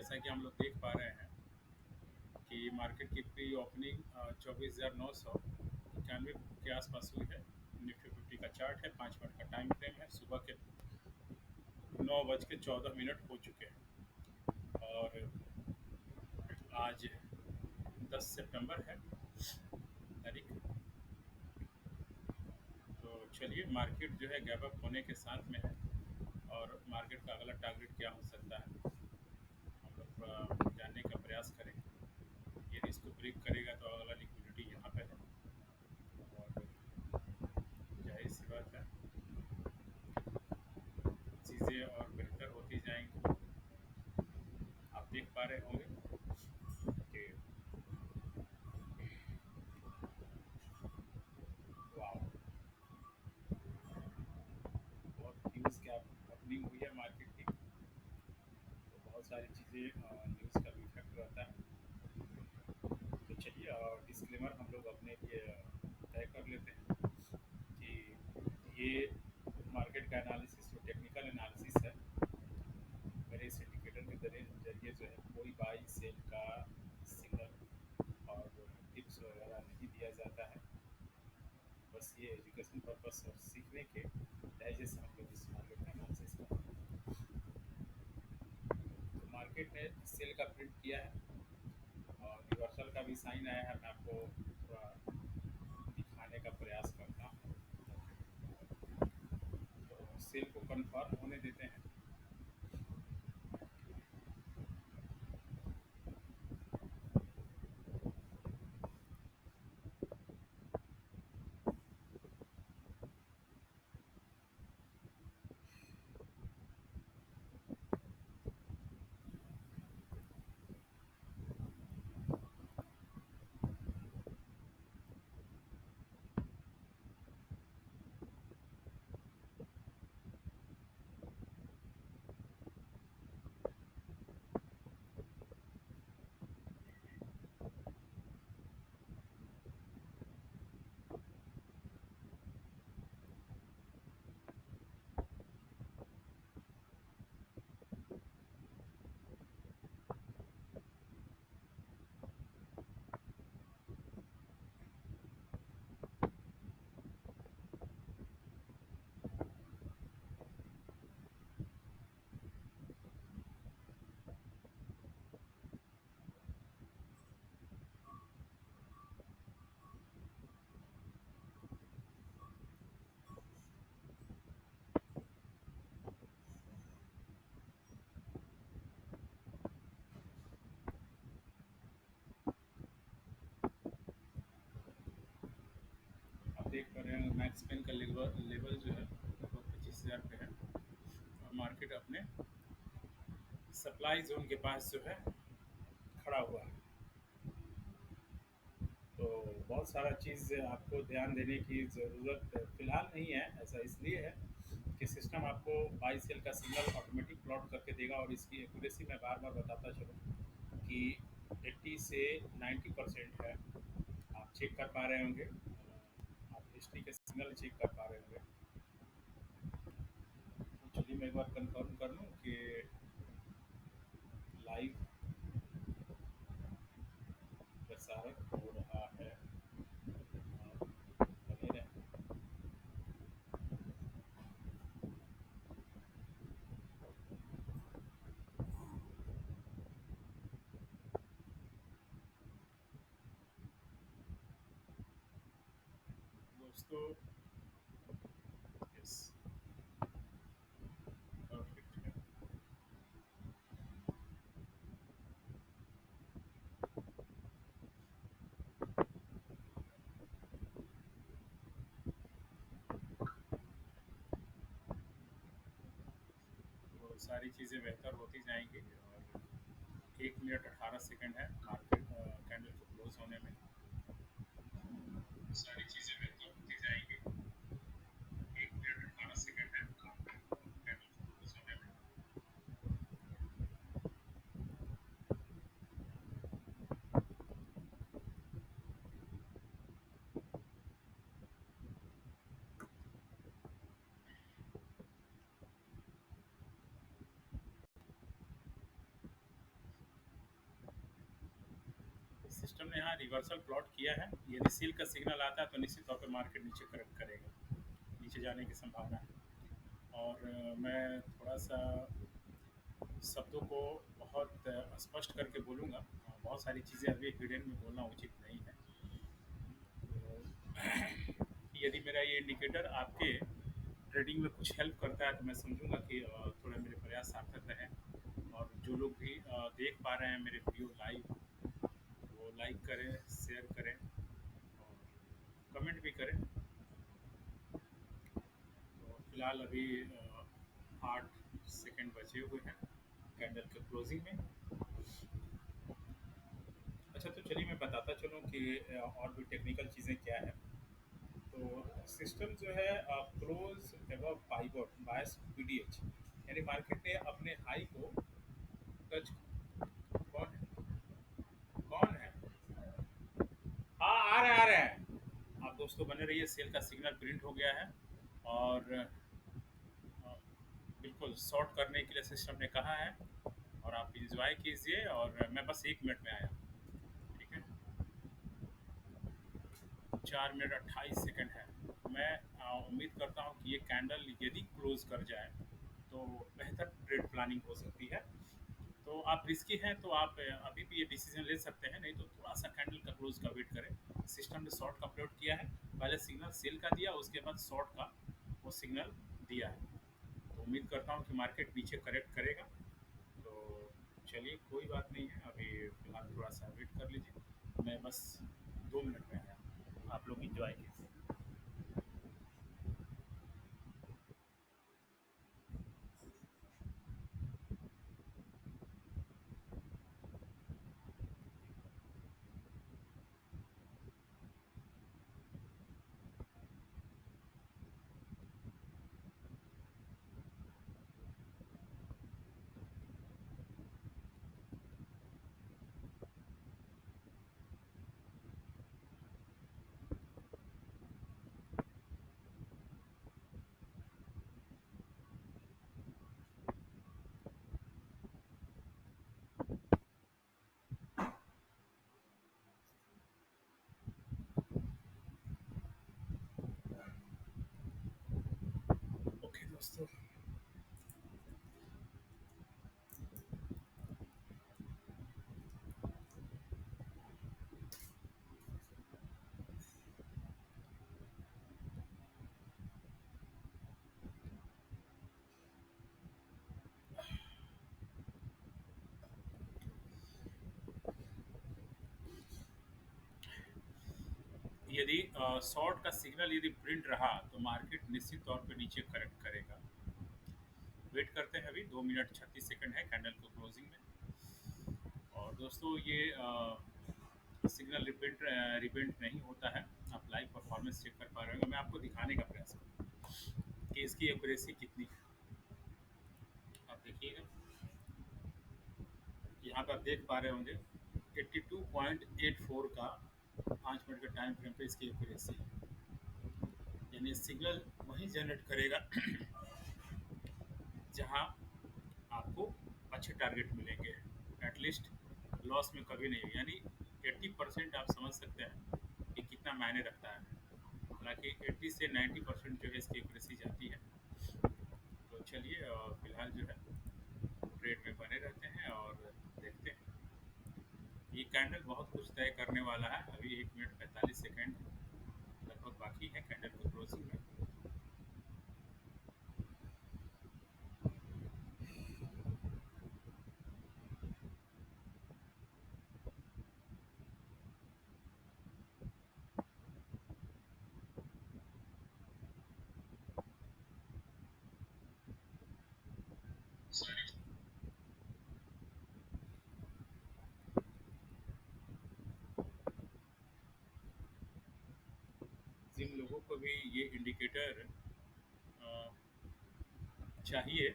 जैसा कि हम लोग देख पा रहे हैं कि मार्केट की प्री ओपनिंग 24,991 के आसपास हुई है। निफ्टी फिफ्टी का चार्ट है, 5 मिनट का टाइम फ्रेम है। सुबह के 9:14 हो चुके हैं और आज 10 सितंबर है तारीख। तो चलिए, मार्केट जो है गैप अप होने के साथ में है और मार्केट का अगला टारगेट क्या हो सकता है हम लोग थोड़ा जानने का प्रयास करें। यदि इसको ब्रेक करेगा तो अगला लिक्विडिटी यहाँ पे है और जाहिर सी बात है चीज़ें और बेहतर होती जाएंगी। आप देख पा रहे होंगे कि वाह, बहुत न्यूज़ क्या ओपनिंग हुई है मार्केट की। तो बहुत सारी चीज़ें न्यूज़ का भी इफेक्ट रहता है। तो चलिए, डिस्क्लेमर हम लोग अपने लिए तय कर लेते हैं कि ये मार्केट का एनालिसिस जो टेक्निकल एनालिसिस है, मेरे इस इंडिकेटर के जरिए जो है कोई बाई सेल का सिग्नल और टिप्स वगैरह नहीं दिया जाता है। बस ये एजुकेशन पर्पस और सीखने के लहजे से हम लोग इस मार्केट का एनालिसिस करते हैं। तो मार्केट ने सेल का प्रिंट किया है और रिवर्सल का भी साइन आया है। मैं आपको थोड़ा दिखाने का प्रयास करता हूँ। तो सेल को कंफर्म होने देते हैं। आप देख पा रहे हैं मैक्स पेन का लेवल जो है लगभग 25,000 पे है और मार्केट अपने सप्लाई जोन के पास जो है खड़ा हुआ है। तो बहुत सारा चीज़ आपको ध्यान देने की ज़रूरत फ़िलहाल नहीं है। ऐसा इसलिए है कि सिस्टम आपको बाई सेल का सिग्नल ऑटोमेटिक प्लॉट करके देगा और इसकी एक्यूरेसी मैं बार बार बताता चलूँ कि 80 से 90% है। आप चेक कर पा रहे होंगे, आप हिस्ट्री के सिग्नल चेक कर पा रहे होंगे। तो चलिए, मैं एक बार कंफर्म कर लूँ कि लाइव प्रसारण हो रहा है। बने रहें। दोस्तों, यस, परफेक्ट है। तो सारी चीज़ें बेहतर होती जाएंगी और 1 मिनट 18 सेकंड है मार्केट कैंडल को क्लोज होने में। सारी चीज़ें बेहतर होती जाएंगी। 1 मिनट 18 सेकंड है मार्केट कैंडल को क्लोज होने में। सिस्टम ने यहाँ रिवर्सल प्लॉट किया है। यदि सेल का सिग्नल आता है तो निश्चित तौर पे मार्केट नीचे करेक्ट करेगा, नीचे जाने की संभावना है। और मैं थोड़ा-सा शब्दों को बहुत स्पष्ट करके बोलूँगा। बहुत सारी चीज़ें अभी हिडन में बोलना उचित नहीं है। तो यदि मेरा ये इंडिकेटर आपके ट्रेडिंग में कुछ हेल्प करता है तो मैं समझूंगा कि थोड़ा मेरे प्रयास सार्थक रहे। और जो लोग भी देख पा रहे हैं मेरे वीडियो लाइव, वो लाइक करें, शेयर करें और कमेंट भी करें। तो फिलहाल अभी 8 सेकंड बचे हुए हैं कैंडल के क्लोजिंग में। अच्छा, तो चलिए मैं बताता चलूँ कि और भी टेक्निकल चीज़ें क्या है। तो सिस्टम जो है क्लोज एबव पाइवट बायस पीडीएच, यानी मार्केट ने अपने हाई को टच। कौन है? कौन है? हाँ, आ रहे हैं। आप दोस्तों बने रहिए, सेल का सिग्नल प्रिंट हो गया है। और बिल्कुल शॉर्ट करने के लिए सिस्टम ने कहा है। और आप इंजॉय कीजिए, और मैं बस 1 मिनट में आया हूँ। ठीक है, 4 मिनट 28 सेकंड है। मैं उम्मीद करता हूँ कि ये कैंडल यदि क्लोज कर जाए तो बेहतर ट्रेड प्लानिंग हो सकती है। तो आप रिस्की हैं तो आप अभी भी ये डिसीजन ले सकते हैं, नहीं तो थोड़ा सा कैंडल का क्लोज का वेट करें। सिस्टम ने शॉर्ट का अपलोड किया है, पहले सिग्नल सेल का दिया, उसके बाद शॉर्ट का वो सिग्नल दिया है। तो उम्मीद करता हूँ कि मार्केट नीचे करेक्ट करेगा। तो चलिए, कोई बात नहीं है, अभी फिलहाल थोड़ा सा वेट कर लीजिए। मैं बस 2 मिनट में आया, आप लोग इंजॉय कीजिए। ओके दोस्तों, यदि शॉर्ट का सिग्नल यदि प्रिंट रहा तो मार्केट निश्चित तौर पे नीचे करेक्ट करेगा। वेट करते हैं, अभी 2 मिनट 36 सेकंड है कैंडल को क्लोजिंग में। और दोस्तों, ये सिग्नल रिप्रिंट रिप्रिंट नहीं होता है। आप लाइव परफॉर्मेंस चेक कर पा रहे होंगे, मैं आपको दिखाने का प्रयास करूँ कि इसकी एक्यूरेसी कितनी है। आप देखिएगा, यहाँ पे आप देख पा रहे होंगे 82.84 का 5 मिनट के टाइम फ्रेम पे इसकी एक्यूरेसी है। यानी सिग्नल वहीं जनरेट करेगा जहाँ आपको अच्छे टारगेट मिलेंगे। एटलीस्ट लॉस में कभी नहीं, यानी 80% आप समझ सकते हैं कि कितना मायने रखता है। हालांकि 80 से 90% जो है इसकी एक्यूरेसी जाती है। तो चलिए, फिलहाल जो है ट्रेड में बने रहते हैं और देखते हैं। ये कैंडल बहुत कुछ तय करने वाला है। अभी 1 मिनट 45 सेकेंड लगभग बाकी है कैंडल को क्लोजिंग में। जिन लोगों को भी ये इंडिकेटर चाहिए,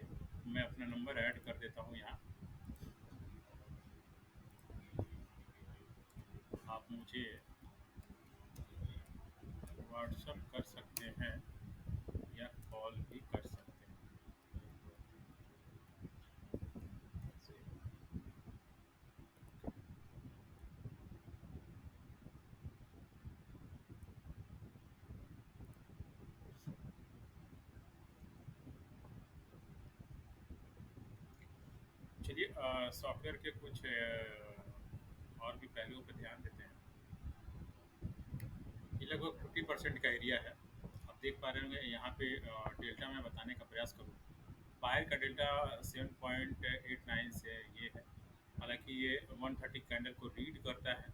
मैं अपना नंबर ऐड कर देता हूँ यहाँ। आप मुझे व्हाट्सअप कर सकते हैं या कॉल भी कर सकते हैं। चलिए सॉफ्टवेयर के कुछ और भी पहलुओं पर ध्यान देते हैं। ये लगभग 50% का एरिया है। आप देख पा रहे होंगे यहाँ पे डेल्टा में बताने का प्रयास करूँ। बाहर का डेल्टा 7.89 से ये है। हालांकि ये 130 कैंडल को रीड करता है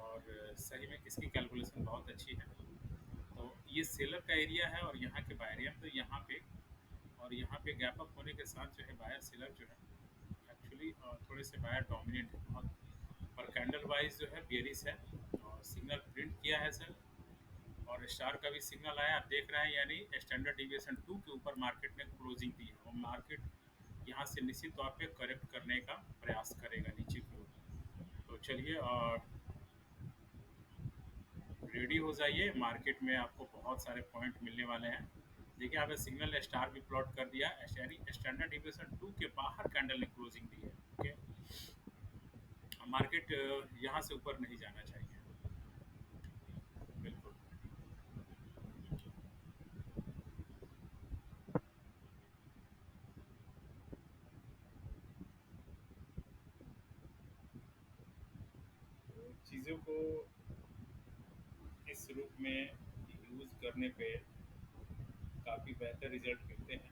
और सही में इसकी कैलकुलेशन बहुत अच्छी है। तो ये सेलर का एरिया है और यहाँ के बायर हैं, तो यहाँ पे और यहाँ पे गैप अप होने के साथ जो है बायर सेलर जो है एक्चुअली थोड़े से बायर डोमिनेट है बहुत। पर कैंडल वाइज जो है बेरिश है और सिग्नल प्रिंट किया है सर। और स्टार का भी सिग्नल आया, आप देख रहे हैं, यानी स्टैंडर्ड डिविएशन 2 के ऊपर मार्केट ने क्लोजिंग दी है और मार्केट यहाँ से निश्चित तौर पे करेक्ट करने का प्रयास करेगा नीचे की ओर। तो चलिए रेडी हो जाइए, मार्केट में आपको बहुत सारे पॉइंट मिलने वाले हैं। देखिए आपने सिग्नल स्टार भी प्लॉट कर दिया, यानी स्टैंडर्ड डिविएशन 2 के बाहर कैंडल ने क्लोजिंग दी है। ओके, मार्केट यहाँ से ऊपर नहीं जाना चाहिए। बिल्कुल। तो चीज़ों को इस रूप में यूज़ करने पे काफ़ी बेहतर रिजल्ट मिलते हैं।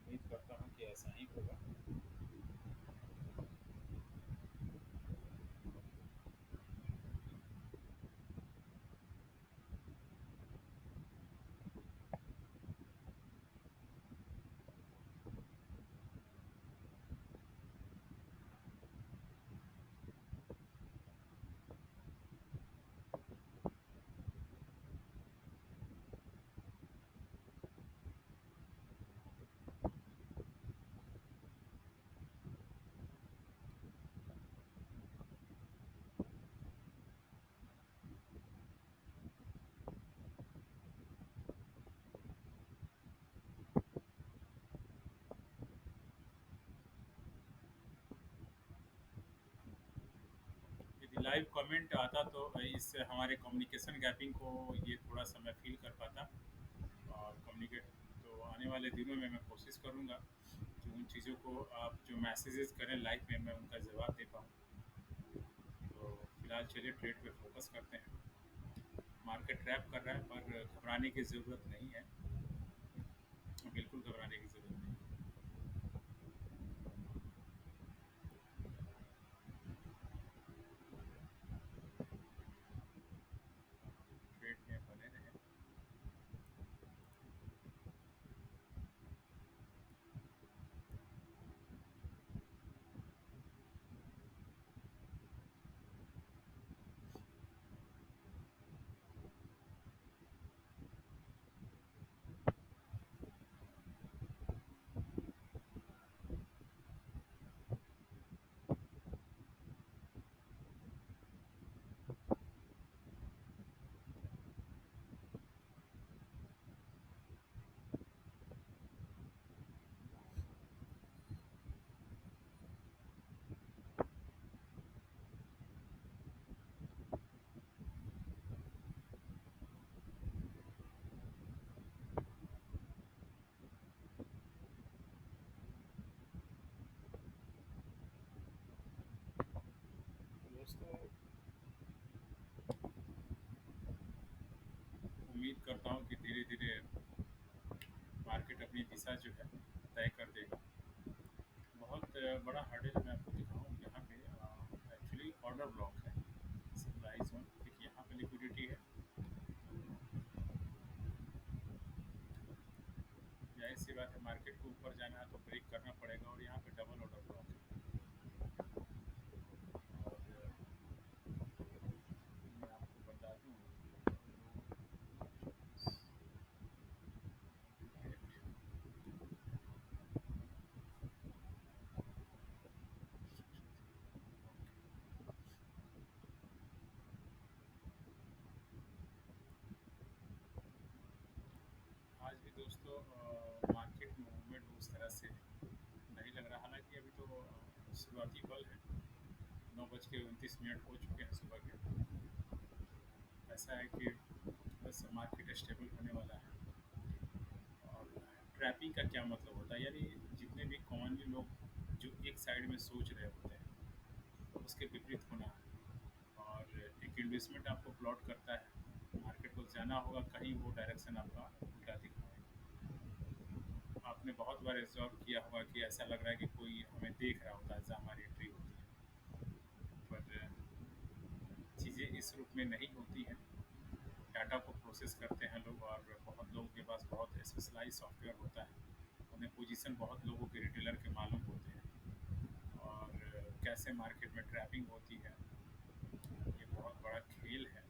उम्मीद करता हूँ कि ऐसा ही होगा। यदि लाइव कमेंट आता तो इससे हमारे कम्युनिकेशन गैपिंग को ये थोड़ा सा मैं फील कर पाता और कम्युनिकेट। तो आने वाले दिनों में मैं कोशिश करूँगा कि उन चीज़ों को आप जो मैसेजेस करें लाइव में मैं उनका जवाब दे पाऊँ। तो फिलहाल चलिए ट्रेड पे फोकस करते हैं। मार्केट ट्रैप कर रहा है पर घबराने की ज़रूरत नहीं है। बिल्कुल घबराने की ज़रूरत नहीं है। ट्रेड में बने रहें। दोस्तों उम्मीद करता हूँ कि धीरे धीरे मार्केट अपनी दिशा जो है तय कर देगा। बहुत बड़ा हर्डल मैं आपको दिखाऊँ यहाँ पे एक्चुअली ऑर्डर ब्लॉक है सप्लाई जोन। देखिए यहाँ पे लिक्विडिटी है, जाहिर सी बात है मार्केट को ऊपर जाना है तो ब्रेक करना पड़ेगा और यहाँ पे डबल ऑर्डर ब्लॉक है। और मैं आपको बता दूँ आज भी दोस्तों मार्केट मूवमेंट उस तरह से नहीं लग रहा। हालांकि अभी तो शुरुआती पल है, 9:29 हो चुके हैं सुबह के। ऐसा है कि बस मार्केट स्टेबल होने वाला है। और ट्रैपिंग का क्या मतलब होता है, यानी जितने में भी कॉमनली लोग जो एक साइड में सोच रहे होते हैं उसके विपरीत होना है। और एक इन्वेस्टमेंट आपको प्लॉट करता है, मार्केट को जाना होगा कहीं, वो डायरेक्शन आपका उल्टा दिख रहा है। आपने बहुत बार ऑब्जर्व किया होगा कि ऐसा लग रहा है कि कोई हमें देख रहा होता है जहाँ हमारी एंट्री होती है, पर चीज़ें इस रूप में नहीं होती हैं। डाटा को प्रोसेस करते हैं लोग, और बहुत लोगों के पास बहुत स्पेशलाइज सॉफ्टवेयर होता है। उन्हें पोजीशन बहुत लोगों के रिटेलर के मालूम होते हैं, और कैसे मार्केट में ट्रैपिंग होती है, ये बहुत बड़ा खेल है।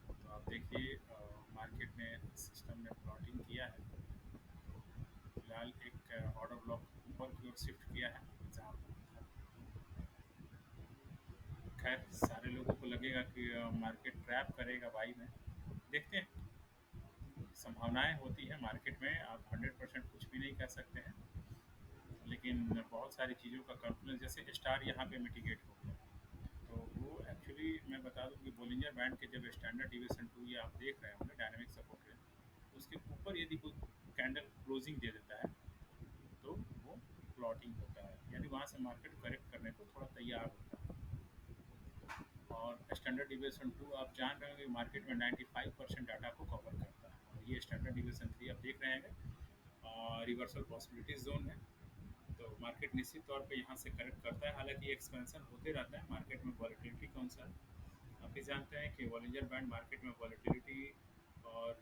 तो आप देखिए, मार्केट में सिस्टम ने प्लॉटिंग किया है। फिलहाल एक ऑर्डर ब्लॉक ऊपर की ओर शिफ्ट किया है जहाँ पर था। खैर सारे लोगों को लगेगा कि मार्केट ट्रैप करेगा बाई में, देखते हैं। संभावनाएं होती हैं मार्केट में, आप 100% कुछ भी नहीं कह सकते हैं, लेकिन बहुत सारी चीज़ों का कॉन्फ्लुएंस, जैसे स्टार यहाँ पे मिटिगेट हो गया। तो वो एक्चुअली मैं बता दूं कि बोलिंजर बैंड के जब स्टैंडर्ड डिविएशन 2 ये आप देख रहे होंगे डायनामिक सपोर्ट रेंज, तो उसके ऊपर यदि कोई कैंडल क्लोजिंग दे देता है तो वो प्लॉटिंग होता है, यानी वहाँ से मार्केट करेक्ट करने को थोड़ा तैयार होता है। और स्टैंडर्ड डिविएशन 2 आप जान रहे होंगे मार्केट में 95% डाटा को कवर करता है, और ये स्टैंडर्ड डिविएशन 3 आप देख रहे हैं रिवर्सल पॉसिबिलिटीज जोन है। तो मार्केट निश्चित तौर पे यहाँ से करेक्ट करता है, हालांकि एक्सपेंशन होते रहता है मार्केट में। वॉलेटिलिटी कौन सा है आप भी जानते हैं कि वॉलिंजर बैंड मार्केट में वॉलेटिलिटी और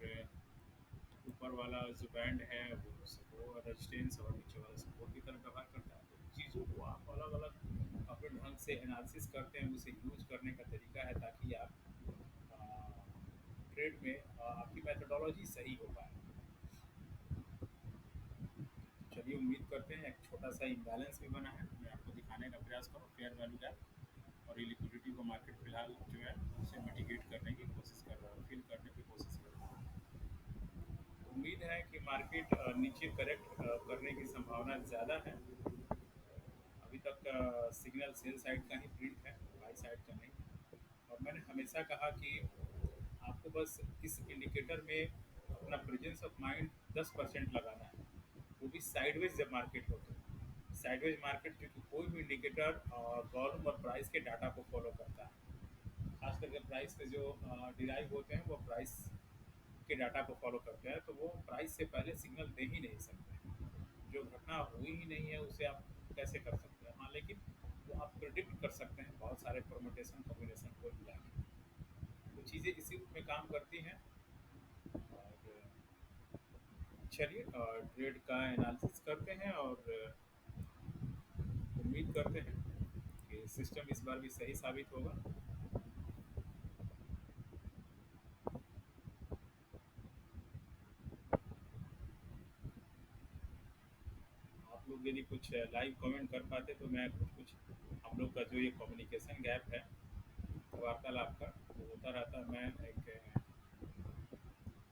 ऊपर वाला जो बैंड है वो रेजिस्टेंस और नीचे वाला सपोर्ट की तरह व्यवहार करता है। तो चीज़ों को आप अलग अलग अपने ढंग से एनालिसिस करते हैं, उसे यूज करने का तरीका है ताकि आप ट्रेड में आपकी मेथडोलॉजी सही हो पाए। चलिए उम्मीद करते हैं एक छोटा सा इम्बैलेंस भी बना है, मैं आपको दिखाने का प्रयास करूँ फेयर वैल्यू गैप, और ये लिक्विडिटी को मार्केट फिलहाल जो है उसे मिटिगेट करने की कोशिश कर रहा है, फिल करने की कोशिश कर रहा है। उम्मीद है कि मार्केट नीचे करेक्ट करने की संभावना ज़्यादा है। अभी तक सिग्नल सेल साइड का ही प्रिंट है, बाई साइड का नहीं। और मैंने हमेशा कहा कि आपको बस इस इंडिकेटर में अपना प्रेजेंस ऑफ माइंड 10% लगाना है, वो भी साइडवेज जब मार्केट हो तो। साइडवेज मार्केट क्योंकि कोई भी इंडिकेटर वॉल्यूम और प्राइस के डाटा को फॉलो करता है, खास करके प्राइस के जो डिराइव होते हैं वो प्राइस के डाटा को फॉलो करते हैं, तो वो प्राइस से पहले सिग्नल दे ही नहीं सकते। जो घटना हुई ही नहीं है उसे आप कैसे कर सकते हैं? हाँ, लेकिन वो आप प्रिडिक्ट कर सकते हैं बहुत सारे परमुटेशन कॉम्बिनेशन को मिला के। तो चीज़ें इसी रूप में काम करती हैं। और चलिए ट्रेड का एनालिसिस करते हैं, और उम्मीद करते हैं कि सिस्टम इस बार भी सही साबित होगा। आप लोग यदि कुछ लाइव कमेंट कर पाते तो मैं कुछ कुछ हम लोग का जो ये कम्युनिकेशन गैप है वार्तालाप का वो होता रहता, मैं एक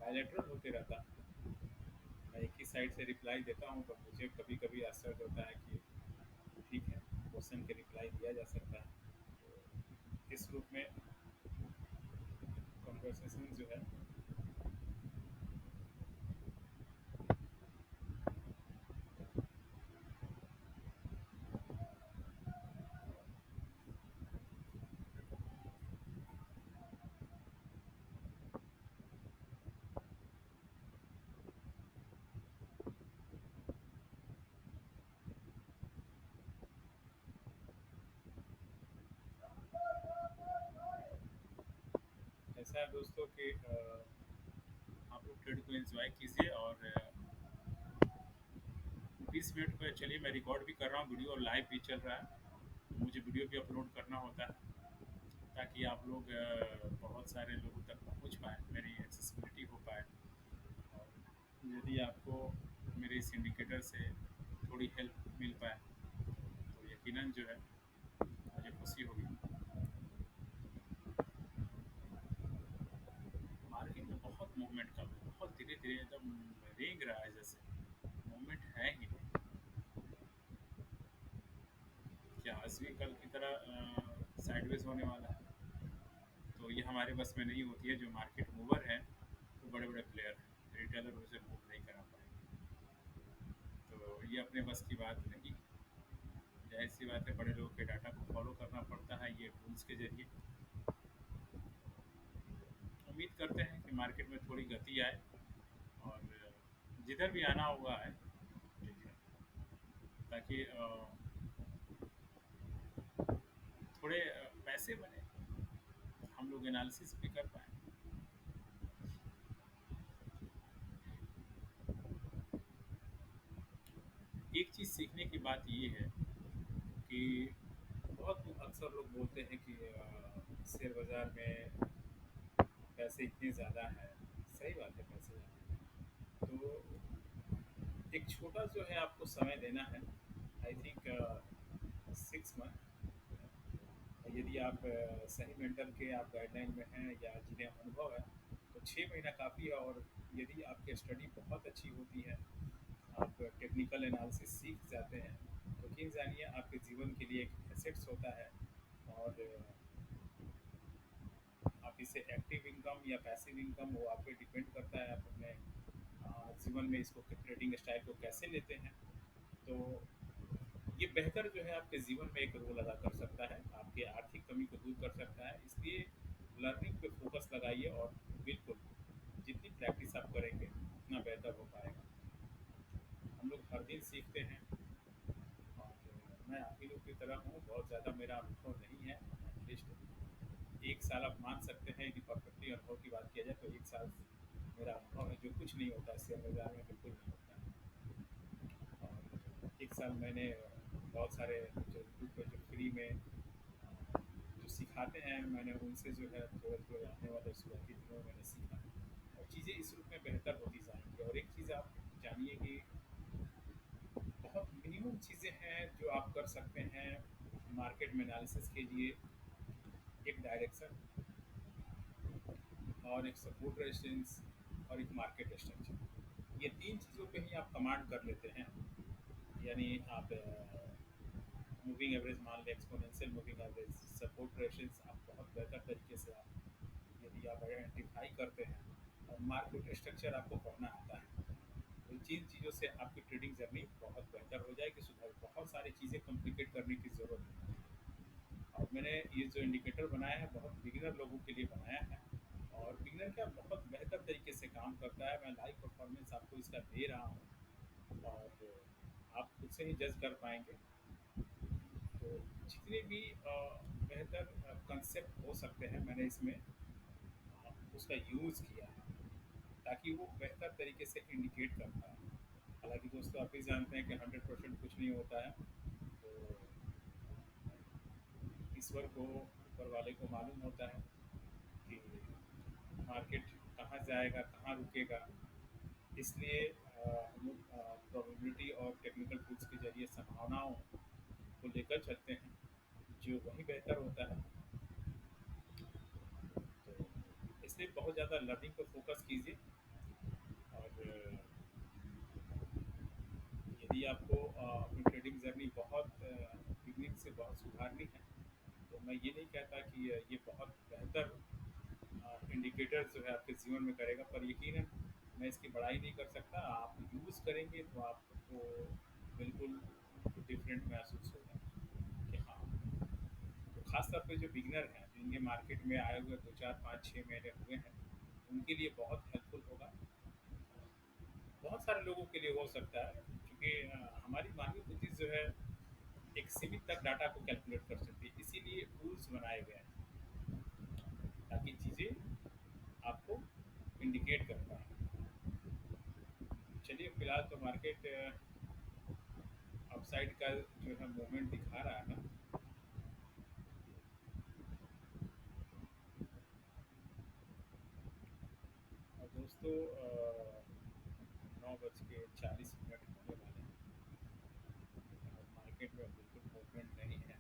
बायलैटरल होते रहता। मैं एक ही साइड से रिप्लाई देता हूँ, तो मुझे कभी कभी आश्चर्य होता है कि ठीक है, क्वेश्चन के रिप्लाई दिया जा सकता है। तो इस रूप में कॉन्वर्सेशन जो है, ऐसा है दोस्तों कि आप लोग ट्रेड को एंजॉय कीजिए। और 20 मिनट पे चलिए, मैं रिकॉर्ड भी कर रहा हूँ वीडियो, और लाइव भी चल रहा है। मुझे वीडियो भी अपलोड करना होता है ताकि आप लोग बहुत सारे लोगों तक पहुँच पाएँ, मेरी एक्सेसिबिलिटी हो पाए। और यदि आपको मेरे इस इंडिकेटर से थोड़ी हेल्प मिल पाए तो यकीनन जो है मुझे खुशी होगी। मार्केट में बहुत मूवमेंट कम है, बहुत धीरे धीरे एकदम रेंग रहा है, जैसे मूवमेंट है ही नहीं। क्या आज भी कल की तरह साइडवेज होने वाला है? तो ये हमारे बस में नहीं होती है। जो मार्केट मूवर है वो बड़े बड़े प्लेयर हैं, रिटेलर उसे मूव नहीं करा पाएंगे। तो ये अपने बस की बात नहीं। जाहिर सी बात है, बड़े लोगों के डाटा को फॉलो करना पड़ता है ये टूल्स के जरिए। उम्मीद करते हैं कि मार्केट में थोड़ी गति आए और जिधर भी आना होगा आए, ठीक है, ताकि थोड़े पैसे बने, हम लोग एनालिसिस भी कर पाएँ। एक चीज़ सीखने की बात ये है कि बहुत अक्सर लोग बोलते हैं कि शेयर बाज़ार में पैसे इतने ज़्यादा हैं। सही बात है, पैसे ज़्यादा हैं। तो एक छोटा जो है आपको समय देना है, आई थिंक 6 मंथ। यदि आप सही मेंटर के आप गाइडलाइन में हैं या जिन्हें अनुभव है, तो 6 महीना काफ़ी है। और यदि आपकी स्टडी बहुत अच्छी होती है, आप टेक्निकल एनालिसिस सीख जाते हैं, तो यकीन जानिए आपके जीवन के लिए एक एसेट्स होता है। और आप इसे एक्टिव इनकम या पैसिव इनकम, वो आप पे डिपेंड करता है, आप अपने जीवन में इसको ट्रेडिंग स्टाइल को कैसे लेते हैं। तो ये बेहतर जो है आपके जीवन में एक रोल अदा कर सकता है, आपके आर्थिक कमी को दूर कर सकता है। इसलिए लर्निंग पे फोकस लगाइए और बिल्कुल जितनी प्रैक्टिस आप करेंगे उतना बेहतर हो पाएगा। हम लोग हर दिन सीखते हैं और मैं आप ही लोग की तरह हूँ, बहुत ज़्यादा मेरा अनुभव नहीं है। एटलीस्ट 1 साल आप मान सकते हैं, यदि परफेक्टली अनुभव की बात किया जाए तो 1 साल मेरा अनुभव है, जो कुछ नहीं होता है शेयर बाज़ार में, बिल्कुल नहीं होता है। और 1 साल मैंने बहुत सारे जो यूट्यूब पे जो फ्री में जो सिखाते हैं, मैंने उनसे जो है थोड़े-थोड़े आने वाले शुरुआती दिनों में मैंने सीखा। और चीज़ें इस रूप में बेहतर होती जाएँगी। और एक चीज़ आप जानिए कि बहुत मिनिमम चीज़ें हैं जो आप कर सकते हैं मार्केट में एनालिसिस के लिए। एक डायरेक्शन और एक सपोर्ट रेजिस्टेंस और एक मार्केट स्ट्रक्चर, ये 3 चीज़ों पे ही आप कमांड कर लेते हैं। यानी आप मूविंग एवरेज मान लें, exponential moving average, support resistance आप बहुत बेहतर तरीके से आप यदि आप आइडेंटिफाई करते हैं, और मार्केट स्ट्रक्चर आपको पढ़ना आता है, तो जिन चीज़ों से आपकी ट्रेडिंग जर्नी बहुत बेहतर हो जाएगी, सुधार, बहुत सारी चीज़ें कॉम्प्लिकेट करने की ज़रूरत नहीं है। और मैंने ये जो इंडिकेटर बनाया है बहुत बिगिनर लोगों के लिए बनाया है, और बिगिनर क्या बहुत बेहतर तरीके से काम करता है। मैं लाइव परफॉर्मेंस आपको इसका दे रहा हूँ और आप खुद से ही जज कर पाएंगे। तो जितने भी बेहतर कंसेप्ट हो सकते हैं, मैंने इसमें उसका यूज़ किया है ताकि वो बेहतर तरीके से इंडिकेट कर पाए। हालांकि दोस्तों, आप भी जानते हैं कि 100% कुछ नहीं होता है। तो ईश्वर को, ऊपर वाले को मालूम होता है कि मार्केट कहाँ जाएगा, कहाँ रुकेगा। इसलिए हम लोग प्रोबेबिलिटी और टेक्निकल टूल्स के जरिए संभावनाओं को लेकर चलते हैं, जो वही बेहतर होता है। तो इसलिए बहुत ज़्यादा लर्निंग पर फोकस कीजिए। और यदि आपको अपनी ट्रेडिंग जर्नी बहुत बिगनिंग से बहुत सुधारनी है, तो मैं ये नहीं कहता कि ये बहुत बेहतर इंडिकेटर जो है आपके जीवन में करेगा, पर यकीनन मैं इसकी बड़ाई नहीं कर सकता। आप यूज़ करेंगे तो आपको बिल्कुल डिफरेंट महसूस होगा कि हाँ। तो खास तौर पे जो बिगिनर हैं, जिनके मार्केट में आए हुए 2 4 5 6 महीने हुए हैं, उनके लिए बहुत हेल्पफुल होगा। बहुत सारे लोगों के लिए हो सकता है, क्योंकि हमारी मानवीय बुद्धि जो है एक सीमित तक डाटा को कैलकुलेट कर सकती है। इसीलिए टूल्स बनाए गए हैं ताकि चीज़ें आपको इंडिकेट कर पाए। चलिए, फिलहाल तो मार्केट अपसाइड का जो है मूवमेंट दिखा रहा है। और दोस्तों, 9:40 होने वाले हैं और मार्केट में बिल्कुल मूवमेंट नहीं है।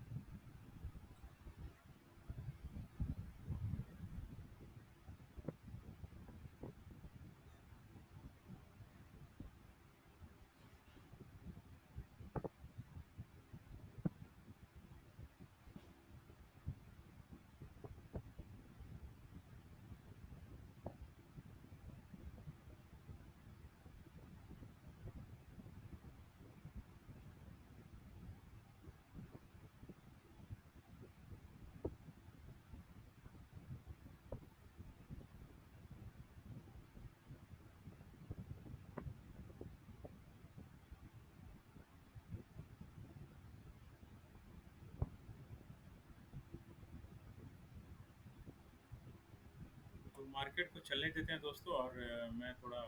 मार्केट को चलने देते हैं दोस्तों, और मैं थोड़ा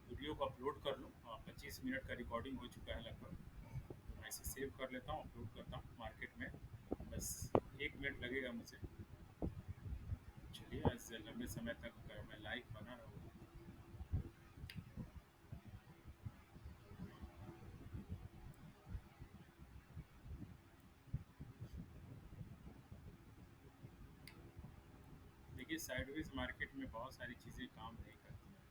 वीडियो को अपलोड कर लूँ। 25 मिनट का रिकॉर्डिंग हो चुका है लगभग, तो मैं इसे सेव कर लेता हूँ, अपलोड करता हूँ मार्केट में। बस 1 मिनट लगेगा मुझे। चलिए, ऐसे लंबे समय तक मैं लाइव बना रहूँ। देखिए, साइडवेज मार्केट में बहुत सारी चीज़ें काम नहीं करती हैं।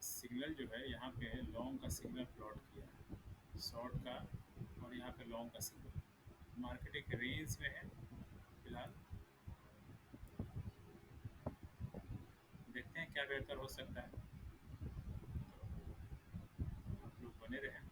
सिग्नल जो है यहाँ पे लॉन्ग का सिग्नल प्लॉट किया है, शॉर्ट का, और यहाँ पे लॉन्ग का सिग्नल। मार्केट एक रेंज में है फिलहाल। देखते हैं क्या बेहतर हो सकता है। तो आप लोग बने रहें।